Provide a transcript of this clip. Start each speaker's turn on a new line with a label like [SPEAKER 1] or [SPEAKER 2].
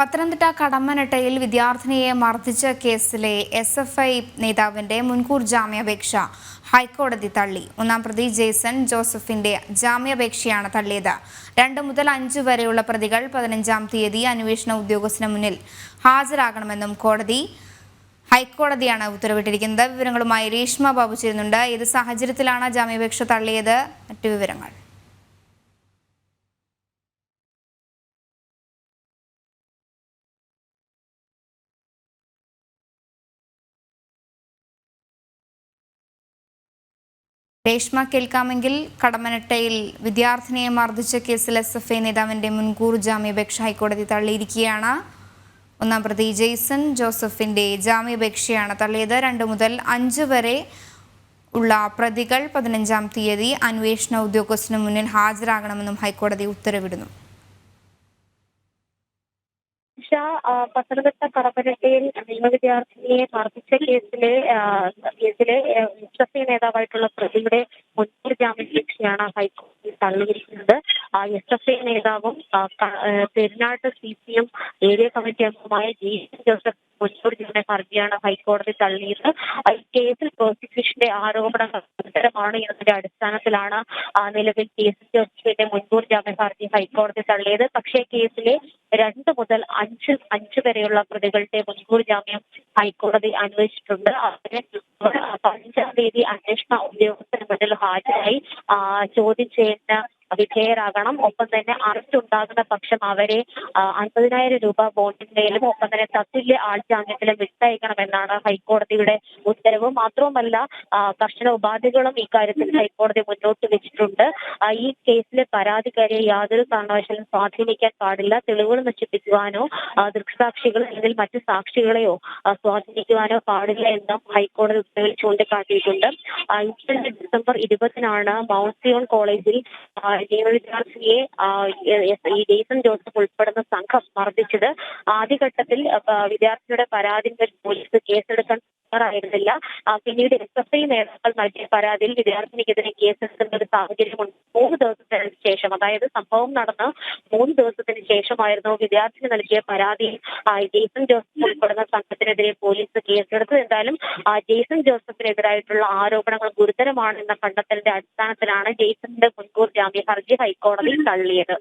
[SPEAKER 1] പത്തനംതിട്ട കടമ്മനിട്ടയിൽ വിദ്യാർത്ഥിനിയെ മർദ്ദിച്ച കേസിലെ SFI നേതാവിന്റെ മുൻകൂർ ജാമ്യാപേക്ഷ ഹൈക്കോടതി തള്ളി. ഒന്നാം പ്രതി ജെയ്സൺ ജോസഫിന്റെ ജാമ്യാപേക്ഷയാണ് തള്ളിയത്. 2 മുതൽ 5 വരെയുള്ള പ്രതികൾ 15-ാം തീയതി അന്വേഷണ ഉദ്യോഗസ്ഥന് മുന്നിൽ ഹാജരാകണമെന്നും ഹൈക്കോടതിയാണ് ഉത്തരവിട്ടിരിക്കുന്നത്. വിവരങ്ങളുമായി രേഷ്മ ബാബു ചേരുന്നുണ്ട്. ഏത് സാഹചര്യത്തിലാണ് ജാമ്യാപേക്ഷ തള്ളിയത്? മറ്റു വിവരങ്ങൾ. രേഷ്മ, കേൾക്കാമെങ്കിൽ. കടമ്മനിട്ടയിൽ വിദ്യാർത്ഥിനിയെ മർദ്ദിച്ച കേസിൽ SFI നേതാവിന്റെ മുൻകൂർ ജാമ്യാപേക്ഷ ഹൈക്കോടതി തള്ളിയിരിക്കുകയാണ്. ഒന്നാം പ്രതി ജെയ്സൺ ജോസഫിന്റെ ജാമ്യാപേക്ഷയാണ് തള്ളിയത്. 2 മുതൽ 5 വരെ ഉള്ള പ്രതികൾ 15-ാം തീയതി അന്വേഷണ ഉദ്യോഗസ്ഥന് മുന്നിൽ ഹാജരാകണമെന്നും ഹൈക്കോടതി ഉത്തരവിടുന്നു.
[SPEAKER 2] പത്തനംതിട്ട കടപ്പനട്ടയിൽ നിയമ വിദ്യാർത്ഥിനിയെ മർദ്ദിച്ച കേസിലെ SFI നേതാവായിട്ടുള്ള പ്രതിയുടെ മുൻകൂർ ജാമ്യാപേക്ഷയാണ് ഹൈക്കോടതി തള്ളിയിരിക്കുന്നത്. SFI നേതാവും പെരിനാട്ട് CPM ഏരിയ കമ്മിറ്റി അംഗമായ ജെയ്സൺ ജോസഫ് മുൻകൂർ ജാമ്യ ഹർജിയാണ് ഹൈക്കോടതി തള്ളിയത്. ഈ കേസിൽ പ്രോസിക്യൂഷന്റെ ആരോപണങ്ങൾ ഗുരുതരമാണ് എന്നതിന്റെ അടിസ്ഥാനത്തിലാണ് നിലവിൽ ജെയ്സൺ ജോസഫിന്റെ മുൻകൂർ ജാമ്യ ഹർജി ഹൈക്കോടതി തള്ളിയത്. പക്ഷേ കേസിലെ 2 മുതൽ 5 വരെയുള്ള പ്രതികളുടെ മുൻകൂർ ജാമ്യം ഹൈക്കോടതി അനുവദിച്ചിട്ടുണ്ട്. അതിന് 15-ാം തീയതി അന്വേഷണ ഉദ്യോഗസ്ഥന് മുന്നിൽ ഹാജരായി ചോദ്യം ചെയ്യുന്ന വിധേയരാകണം. ഒപ്പം തന്നെ അറസ്റ്റ് ഉണ്ടാകുന്ന പക്ഷം അവരെ 50,000 രൂപ ബോണ്ടിന്മേലും ഒപ്പം തന്നെ തത്തുല്യ ആൾ ജാമ്യത്തിലും വിട്ടയക്കണമെന്നാണ് ഹൈക്കോടതിയുടെ ഉത്തരവ്. മാത്രവുമല്ല, കർശന ഉപാധികളും ഇക്കാര്യത്തിൽ ഹൈക്കോടതി മുന്നോട്ട് വെച്ചിട്ടുണ്ട്. ഈ കേസിലെ പരാതിക്കാരിയെ യാതൊരു കാരണവശാലും സ്വാധീനിക്കാൻ പാടില്ല. തെളിവുകൾ നശിപ്പിക്കുവാനോ ദൃക്സാക്ഷികൾ അല്ലെങ്കിൽ മറ്റു സാക്ഷികളെയോ സ്വാധീനിക്കുവാനോ പാടില്ല എന്നും ഹൈക്കോടതി ഉത്തരവിൽ ചൂണ്ടിക്കാട്ടിയിട്ടുണ്ട്. ഇന്നലെ ഡിസംബർ 20-നാണ് മൗണ്ട് സിയോൺ കോളേജിൽ നിയമ വിദ്യാർത്ഥിനിയെ ഈ ജെയ്സൺ ജോസഫ് ഉൾപ്പെടുന്ന സംഘം മർദ്ദിച്ചത്. ആദ്യഘട്ടത്തിൽ വിദ്യാർത്ഥിയുടെ പരാതിയിൽ പോലീസ് കേസെടുക്കാൻ തയ്യാറായിരുന്നില്ല. പിന്നീട് SFI നേതാക്കൾ നൽകിയ പരാതിയിൽ വിദ്യാർത്ഥിനിക്കെതിരെ കേസെടുക്കുന്ന ഒരു സാഹചര്യമുണ്ട്. 3 ദിവസത്തിന് ശേഷം, അതായത് സംഭവം നടന്ന് 3 ദിവസത്തിന് ശേഷമായിരുന്നു വിദ്യാർത്ഥിനി നൽകിയ പരാതിയിൽ ജെയ്സൺ ജോസഫ് ഉൾപ്പെടുന്ന സംഘത്തിനെതിരെ പോലീസ് കേസെടുത്തത്. എന്തായാലും ജെയ്സൺ ജോസഫിനെതിരായിട്ടുള്ള ആരോപണങ്ങൾ ഗുരുതരമാണെന്ന കണ്ടെത്തലിന്റെ അടിസ്ഥാനത്തിലാണ് ജെയ്സന്റെ മുൻകൂർ ജാമ്യ ഹർജി ഹൈക്കോടതി തള്ളിയത്.